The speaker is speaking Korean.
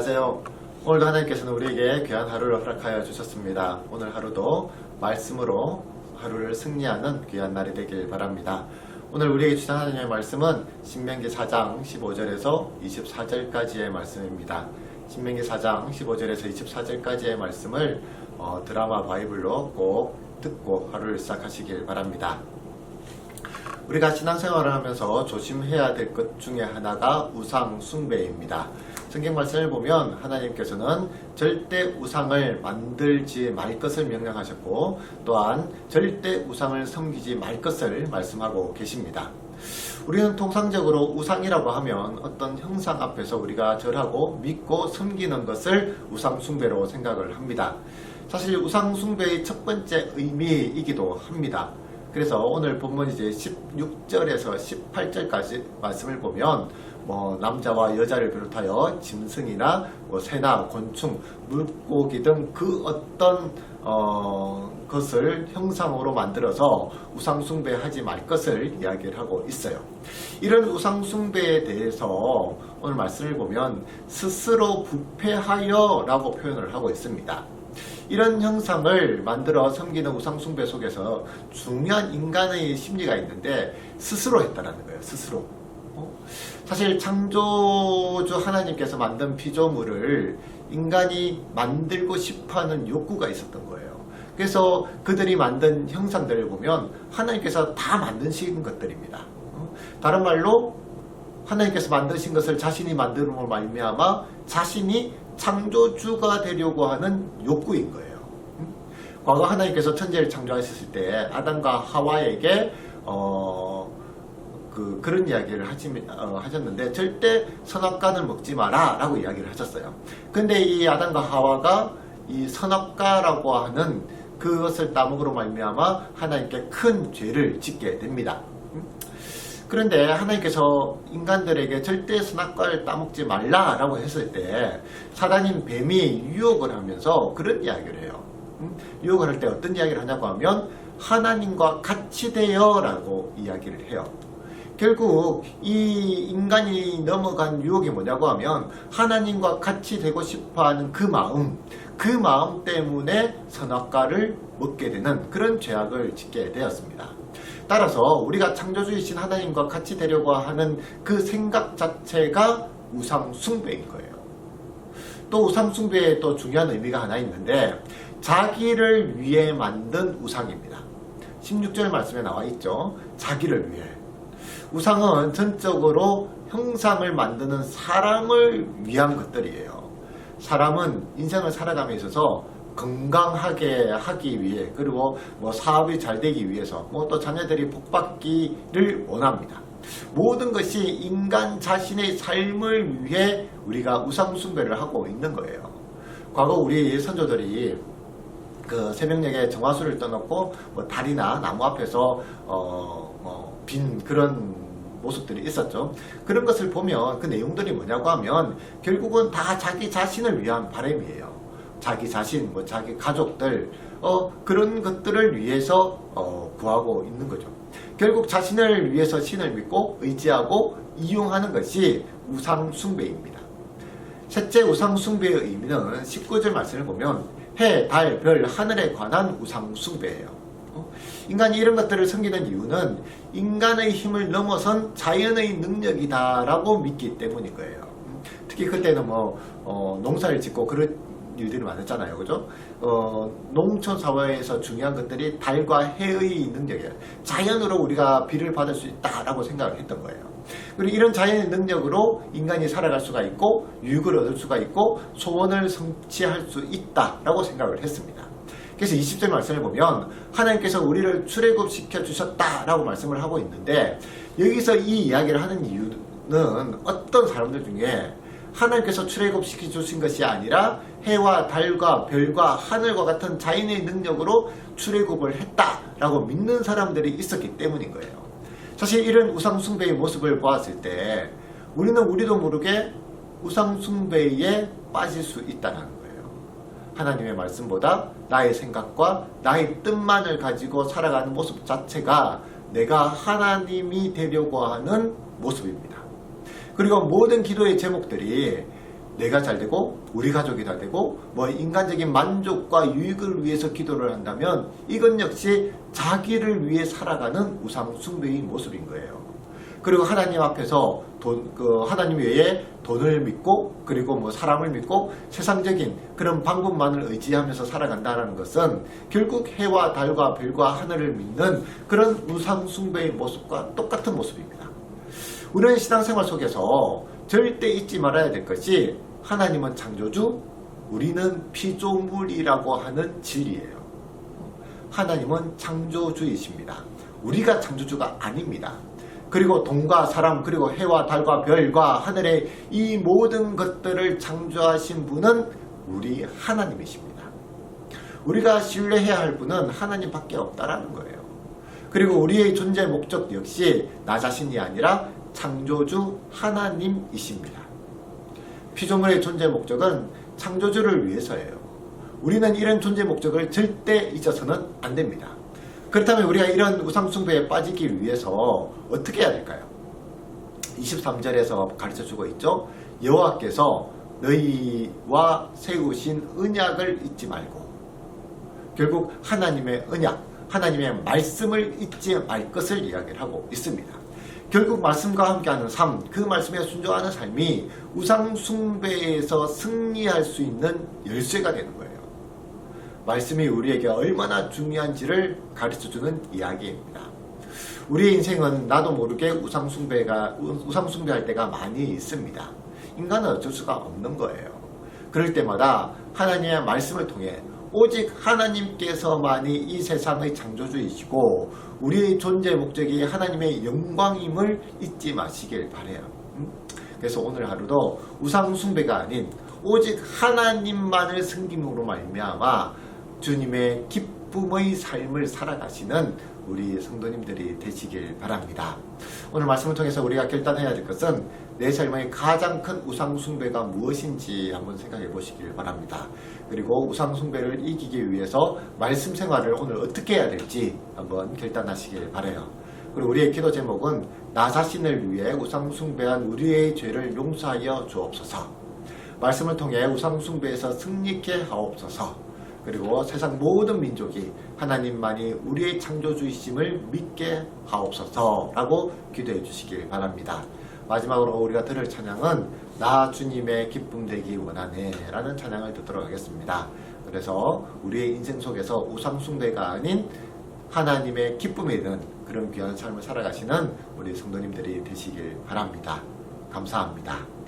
안녕하세요. 오늘도 하나님께서는 우리에게 귀한 하루를 허락하여 주셨습니다. 오늘 하루도 말씀으로 하루를 승리하는 귀한 날이 되길 바랍니다. 오늘 우리에게 주신 하나님의 말씀은 신명기 4장 15절에서 24절까지의 말씀입니다. 신명기 4장 15절에서 24절까지의 말씀을 드라마 바이블로 꼭 듣고 하루를 시작하시길 바랍니다. 우리가 신앙생활을 하면서 조심해야 될 것 중에 하나가 우상 숭배입니다. 성경 말씀을 보면 하나님께서는 절대 우상을 만들지 말 것을 명령하셨고 또한 절대 우상을 섬기지 말 것을 말씀하고 계십니다. 우리는 통상적으로 우상이라고 하면 어떤 형상 앞에서 우리가 절하고 믿고 섬기는 것을 우상 숭배로 생각을 합니다. 사실 우상 숭배의 첫 번째 의미이기도 합니다. 그래서 오늘 본문 이제 16절에서 18절까지 말씀을 보면 남자와 여자를 비롯하여 짐승이나 새나 곤충, 물고기 등 그 어떤 것을 형상으로 만들어서 우상 숭배하지 말 것을 이야기를 하고 있어요. 이런 우상 숭배에 대해서 오늘 말씀을 보면 스스로 부패하여 라고 표현을 하고 있습니다. 이런 형상을 만들어 섬기는 우상 숭배 속에서 중요한 인간의 심리가 있는데 스스로 했다라는 거예요. 스스로. 사실 창조주 하나님께서 만든 피조물을 인간이 만들고 싶어하는 욕구가 있었던 거예요. 그래서 그들이 만든 형상들을 보면 하나님께서 다 만드신 것들입니다. 다른 말로 하나님께서 만드신 것을 자신이 만드는 말미암아 자신이 창조주가 되려고 하는 욕구인 거예요. 과거 하나님께서 천지를 창조하셨을 때 아담과 하와에게 그런 이야기를 하셨는데 절대 선악과는 먹지 마라 라고 이야기를 하셨어요. 근데 이 아담과 하와가 이 선악과라고 하는 그것을 따먹으로 말미암아 하나님께 큰 죄를 짓게 됩니다. 그런데 하나님께서 인간들에게 절대 선악과를 따먹지 말라 라고 했을 때 사단인 뱀이 유혹을 하면서 그런 이야기를 해요. 유혹을 할 때 어떤 이야기를 하냐고 하면 하나님과 같이 되어 라고 이야기를 해요. 결국 이 인간이 넘어간 유혹이 뭐냐고 하면 하나님과 같이 되고 싶어하는 그 마음 때문에 선악과를 먹게 되는 그런 죄악을 짓게 되었습니다. 따라서 우리가 창조주이신 하나님과 같이 되려고 하는 그 생각 자체가 우상 숭배인 거예요. 또 우상 숭배에 또 중요한 의미가 하나 있는데 자기를 위해 만든 우상입니다. 16절 말씀에 나와 있죠. 자기를 위해. 우상은 전적으로 형상을 만드는 사람을 위한 것들이에요. 사람은 인생을 살아감에 있어서 건강하게 하기 위해 그리고 사업이 잘 되기 위해서 또 자녀들이 복받기를 원합니다. 모든 것이 인간 자신의 삶을 위해 우리가 우상 숭배를 하고 있는 거예요. 과거 우리 선조들이 그 새벽녘에 정화수를 떠놓고 다리나 나무 앞에서 빈 그런 모습들이 있었죠. 그런 것을 보면 그 내용들이 뭐냐고 하면 결국은 다 자기 자신을 위한 바람이에요. 자기 자신, 자기 가족들 그런 것들을 위해서 구하고 있는 거죠. 결국 자신을 위해서 신을 믿고 의지하고 이용하는 것이 우상 숭배입니다. 셋째 우상 숭배의 의미는 19절 말씀을 보면 해, 달, 별, 하늘에 관한 우상 숭배예요. 인간이 이런 것들을 섬기는 이유는 인간의 힘을 넘어선 자연의 능력이다 라고 믿기 때문인 거예요. 특히 그때는 농사를 짓고 그런 일들이 많았잖아요. 그죠? 농촌 사회에서 중요한 것들이 달과 해의 능력이에요. 자연으로 우리가 비를 받을 수 있다라고 생각을 했던 거예요. 그리고 이런 자연의 능력으로 인간이 살아갈 수가 있고 유익을 얻을 수가 있고 소원을 성취할 수 있다라고 생각을 했습니다. 그래서 20절 말씀을 보면 하나님께서 우리를 출애굽시켜 주셨다라고 말씀을 하고 있는데 여기서 이 이야기를 하는 이유는 어떤 사람들 중에 하나님께서 출애굽시켜 주신 것이 아니라 해와 달과 별과 하늘과 같은 자연의 능력으로 출애굽을 했다라고 믿는 사람들이 있었기 때문인 거예요. 사실 이런 우상 숭배의 모습을 보았을 때 우리도 모르게 우상 숭배에 빠질 수 있다는 거예요. 하나님의 말씀보다 나의 생각과 나의 뜻만을 가지고 살아가는 모습 자체가 내가 하나님이 되려고 하는 모습입니다. 그리고 모든 기도의 제목들이 내가 잘 되고 우리 가족이 잘 되고 뭐 인간적인 만족과 유익을 위해서 기도를 한다면 이건 역시 자기를 위해 살아가는 우상 숭배의 모습인 거예요. 그리고 하나님 앞에서 하나님 외에 돈을 믿고 그리고 뭐 사람을 믿고 세상적인 그런 방법만을 의지하면서 살아간다는 것은 결국 해와 달과 별과 하늘을 믿는 그런 우상 숭배의 모습과 똑같은 모습입니다. 우리는 신앙생활 속에서 절대 잊지 말아야 될 것이 하나님은 창조주, 우리는 피조물이라고 하는 진리예요. 하나님은 창조주이십니다. 우리가 창조주가 아닙니다. 그리고 돈과 사람 그리고 해와 달과 별과 하늘의 이 모든 것들을 창조하신 분은 우리 하나님이십니다. 우리가 신뢰해야 할 분은 하나님밖에 없다라는 거예요. 그리고 우리의 존재 목적 역시 나 자신이 아니라 창조주 하나님이십니다. 피조물의 존재 목적은 창조주를 위해서예요. 우리는 이런 존재 목적을 절대 잊어서는 안 됩니다. 그렇다면 우리가 이런 우상숭배에 빠지기 위해서 어떻게 해야 될까요? 23절에서 가르쳐주고 있죠. 여호와께서 너희와 세우신 언약을 잊지 말고, 결국 하나님의 언약, 하나님의 말씀을 잊지 말 것을 이야기를 하고 있습니다. 결국 말씀과 함께하는 삶, 그 말씀에 순종하는 삶이 우상숭배에서 승리할 수 있는 열쇠가 되는 거예요. 말씀이 우리에게 얼마나 중요한지를 가르쳐주는 이야기입니다. 우리의 인생은 나도 모르게 우상숭배할 때가 많이 있습니다. 인간은 어쩔 수가 없는 거예요. 그럴 때마다 하나님의 말씀을 통해 오직 하나님께서만이 이 세상의 창조주이시고 우리의 존재 목적이 하나님의 영광임을 잊지 마시길 바라요. 그래서 오늘 하루도 우상숭배가 아닌 오직 하나님만을 섬김으로 말미암아 주님의 기쁨의 삶을 살아가시는 우리 성도님들이 되시길 바랍니다. 오늘 말씀을 통해서 우리가 결단해야 될 것은 내 삶의 가장 큰 우상숭배가 무엇인지 한번 생각해 보시길 바랍니다. 그리고 우상숭배를 이기기 위해서 말씀 생활을 오늘 어떻게 해야 될지 한번 결단하시길 바라요. 그리고 우리의 기도 제목은 나 자신을 위해 우상숭배한 우리의 죄를 용서하여 주옵소서. 말씀을 통해 우상숭배에서 승리케 하옵소서. 그리고 세상 모든 민족이 하나님만이 우리의 창조주이심을 믿게 하옵소서 라고 기도해 주시길 바랍니다. 마지막으로 우리가 들을 찬양은 나 주님의 기쁨 되기 원하네 라는 찬양을 듣도록 하겠습니다. 그래서 우리의 인생 속에서 우상숭배가 아닌 하나님의 기쁨이 되는 그런 귀한 삶을 살아가시는 우리 성도님들이 되시길 바랍니다. 감사합니다.